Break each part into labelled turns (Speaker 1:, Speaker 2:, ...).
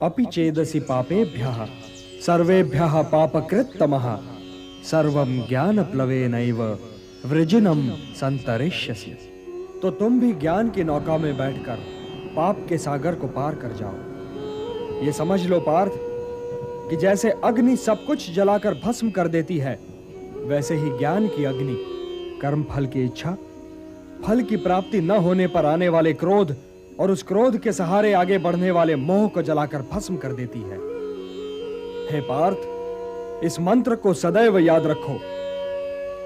Speaker 1: अपि चेदसि पापेभ्यः सर्वेभ्यः पापकृत्तमः सर्वं ज्ञानप्लवेनैव वृजिनं संतरिष्यसि। तो तुम भी ज्ञान की नौका में बैठकर पाप के सागर को पार कर जाओ। ये समझ लो पार्थ कि जैसे अग्नि सब कुछ जलाकर भस्म कर देती है, वैसे ही ज्ञान की अग्नि कर्म फल की इच्छा, फल की प्राप्ति न होने पर आने वाले क्रोध और उस क्रोध के सहारे आगे बढ़ने वाले मोह को जलाकर भस्म कर देती है। हे पार्थ, इस मंत्र को सदैव याद रखो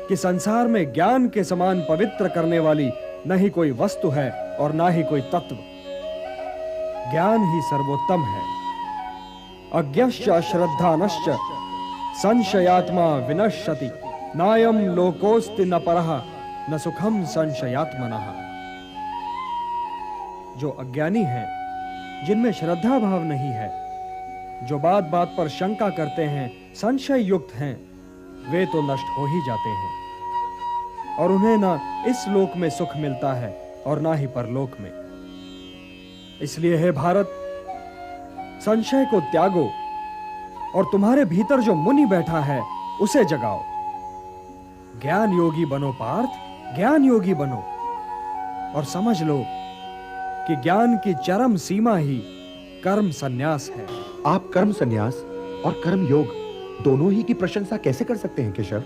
Speaker 1: कि संसार में ज्ञान के समान पवित्र करने वाली न ही कोई वस्तु है और ना ही कोई तत्व। ज्ञान ही सर्वोत्तम है। अज्ञश्च अश्रद्धानश्च संशयात्मा विनश्यति नायम लोकोस्ति न परः न सुखम संशयात्मनः। जो अज्ञानी हैं, जिनमें श्रद्धा भाव नहीं है, जो बात बात पर शंका करते हैं, संशय युक्त हैं, वे तो नष्ट हो ही जाते हैं और उन्हें ना इस लोक में सुख मिलता है और ना ही परलोक में। इसलिए हे भारत, संशय को त्यागो और तुम्हारे भीतर जो मुनि बैठा है उसे जगाओ। ज्ञान योगी बनो पार्थ, ज्ञान योगी बनो और समझ लो कि ज्ञान की चरम सीमा ही कर्म संन्यास है।
Speaker 2: आप कर्म संन्यास और कर्म योग दोनों ही की प्रशंसा कैसे कर सकते हैं केशव?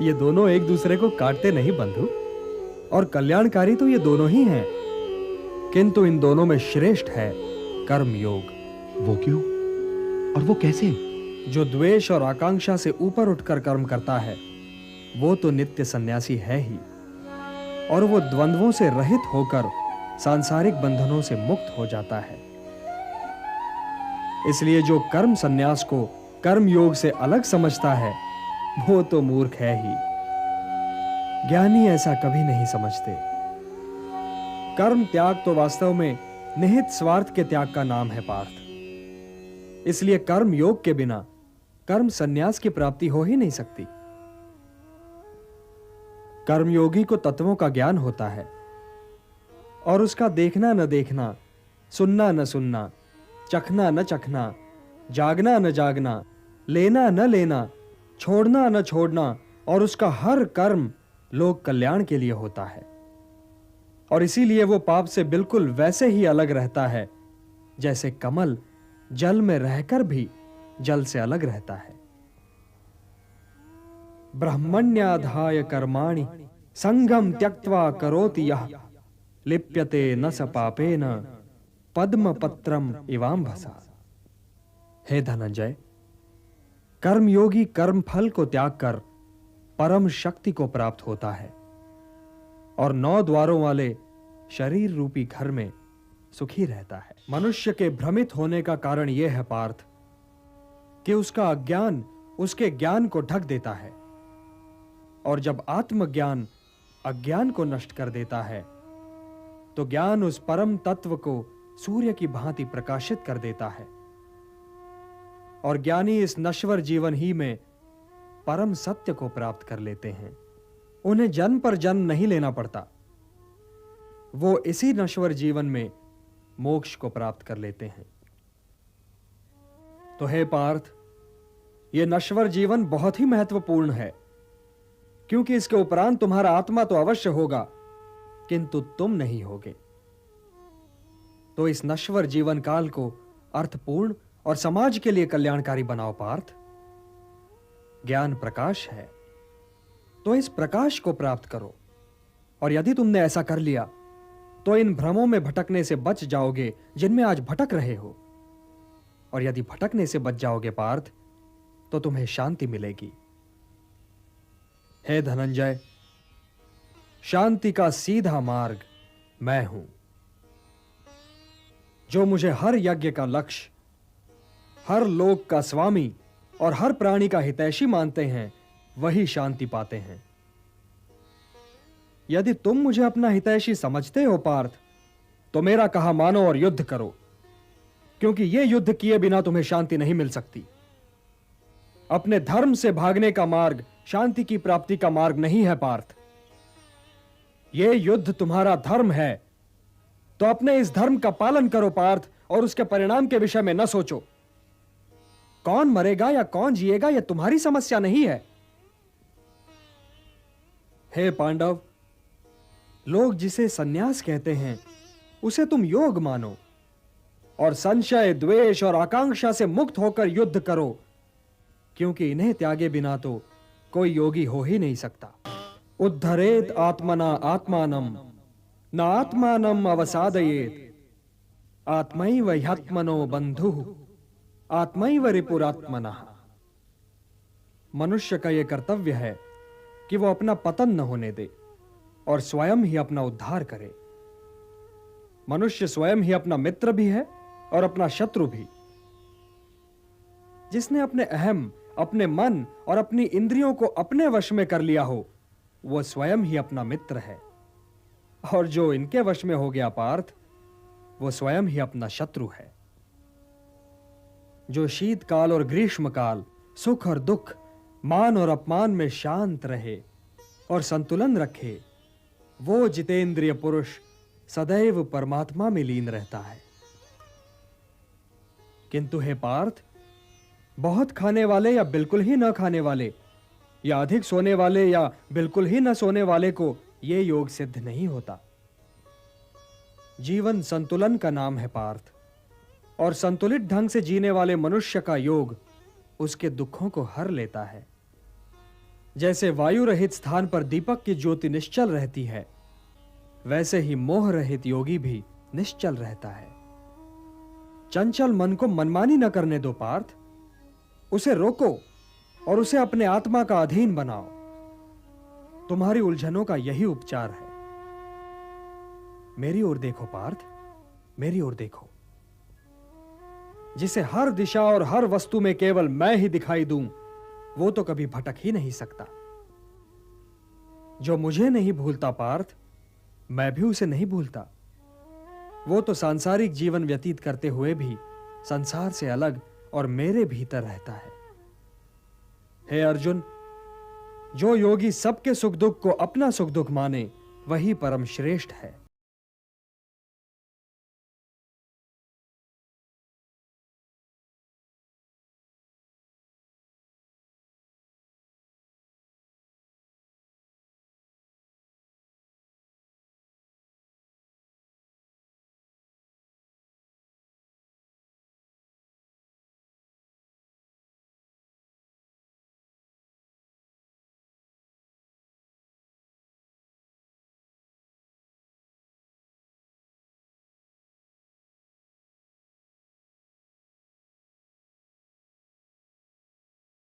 Speaker 1: ये दोनों एक दूसरे को काटते नहीं बंधु, और कल्याणकारी तो ये दोनों ही हैं, किंतु इन दोनों में श्रेष्ठ है कर्म योग।
Speaker 2: वो क्यों और वो कैसे?
Speaker 1: जो द्वेष और आकांक्षा से ऊपर उठकर कर्म करता है वो तो नित्य सन्यासी है ही, और वो द्वंद्वों से रहित होकर सांसारिक बंधनों से मुक्त हो जाता है। इसलिए जो कर्म संन्यास को कर्म योग से अलग समझता है वो तो मूर्ख है ही। ज्ञानी ऐसा कभी नहीं समझते। कर्म त्याग तो वास्तव में निहित स्वार्थ के त्याग का नाम है पार्थ। इसलिए कर्म योग के बिना कर्म संन्यास की प्राप्ति हो ही नहीं सकती। कर्मयोगी को तत्वों का ज्ञान होता है और उसका देखना न देखना, सुनना न सुनना, चखना न चखना, जागना न जागना, लेना न लेना, छोड़ना न छोड़ना और उसका हर कर्म लोक कल्याण के लिए होता है। और इसीलिए वो पाप से बिल्कुल वैसे ही अलग रहता है जैसे कमल जल में रहकर भी जल से अलग रहता है। ब्रह्मण्याधाय कर्माणि संगम त्यक्त्वा करोति यः लिप्यते न स पापेन पद्मपत्रम इवाम्भसा। हे धनंजय, कर्मयोगी कर्म फल को त्याग कर परम शक्ति को प्राप्त होता है और 9 द्वारों वाले शरीर रूपी घर में सुखी रहता है। मनुष्य के भ्रमित होने का कारण यह है पार्थ कि उसका अज्ञान उसके ज्ञान को ढक देता है, और जब आत्मज्ञान अज्ञान को नष्ट कर देता है तो ज्ञान उस परम तत्व को सूर्य की भांति प्रकाशित कर देता है और ज्ञानी इस नश्वर जीवन ही में परम सत्य को प्राप्त कर लेते हैं। उन्हें जन्म पर जन्म नहीं लेना पड़ता, वो इसी नश्वर जीवन में मोक्ष को प्राप्त कर लेते हैं। तो हे पार्थ, यह नश्वर जीवन बहुत ही महत्वपूर्ण है, क्योंकि इसके उपरांत तुम्हारा आत्मा तो अवश्य होगा किंतु तुम नहीं होगे। तो इस नश्वर जीवन काल को अर्थपूर्ण और समाज के लिए कल्याणकारी बनाओ पार्थ। ज्ञान प्रकाश है, तो इस प्रकाश को प्राप्त करो, और यदि तुमने ऐसा कर लिया तो इन भ्रमों में भटकने से बच जाओगे जिनमें आज भटक रहे हो, और यदि भटकने से बच जाओगे पार्थ तो तुम्हें शांति मिलेगी। हे धनंजय, शांति का सीधा मार्ग मैं हूं। जो मुझे हर यज्ञ का लक्ष्य, हर लोक का स्वामी और हर प्राणी का हितैषी मानते हैं, वही शांति पाते हैं। यदि तुम मुझे अपना हितैषी समझते हो पार्थ, तो मेरा कहा मानो और युद्ध करो, क्योंकि यह युद्ध किए बिना तुम्हें शांति नहीं मिल सकती। अपने धर्म से भागने का मार्ग शांति की प्राप्ति का मार्ग नहीं है पार्थ। यह युद्ध तुम्हारा धर्म है तो अपने इस धर्म का पालन करो पार्थ, और उसके परिणाम के विषय में न सोचो। कौन मरेगा या कौन जिएगा यह तुम्हारी समस्या नहीं है। हे पांडव, लोग जिसे सन्यास कहते हैं उसे तुम योग मानो, और संशय, द्वेष और आकांक्षा से मुक्त होकर युद्ध करो, क्योंकि इन्हें त्यागे बिना तो कोई योगी हो ही नहीं सकता। उद्धरेत आत्मना आत्मानम न आत्मानम अवसादयेत, आत्मैव ह्यात्मनो बंधुः आत्मैव रिपुरात्मनः। मनुष्य का यह कर्तव्य है कि वो अपना पतन न होने दे और स्वयं ही अपना उद्धार करे। मनुष्य स्वयं ही अपना मित्र भी है और अपना शत्रु भी। जिसने अपने अहम, अपने मन और अपनी इंद्रियों को अपने वश में कर लिया हो, वो स्वयं ही अपना मित्र है, और जो इनके वश में हो गया पार्थ, वो स्वयं ही अपना शत्रु है। जो शीतकाल और ग्रीष्मकाल, सुख और दुख, मान और अपमान में शांत रहे और संतुलन रखे, वो जितेंद्रिय पुरुष सदैव परमात्मा में लीन रहता है। किंतु हे पार्थ, बहुत खाने वाले या बिल्कुल ही न खाने वाले, या अधिक सोने वाले या बिल्कुल ही न सोने वाले को यह योग सिद्ध नहीं होता। जीवन संतुलन का नाम है पार्थ, और संतुलित ढंग से जीने वाले मनुष्य का योग उसके दुखों को हर लेता है। जैसे वायु रहित स्थान पर दीपक की ज्योति निश्चल रहती है, वैसे ही मोह रहित योगी भी निश्चल रहता है। चंचल मन को मनमानी न करने दो पार्थ, उसे रोको और उसे अपने आत्मा का अधीन बनाओ। तुम्हारी उलझनों का यही उपचार है। मेरी ओर देखो पार्थ, मेरी ओर देखो। जिसे हर दिशा और हर वस्तु में केवल मैं ही दिखाई दूं, वो तो कभी भटक ही नहीं सकता। जो मुझे नहीं भूलता पार्थ, मैं भी उसे नहीं भूलता। वो तो सांसारिक जीवन व्यतीत करते हुए भी संसार से अलग और मेरे भीतर रहता है। हे अर्जुन, जो योगी सबके सुख दुख को अपना सुख दुख माने, वही परम श्रेष्ठ है।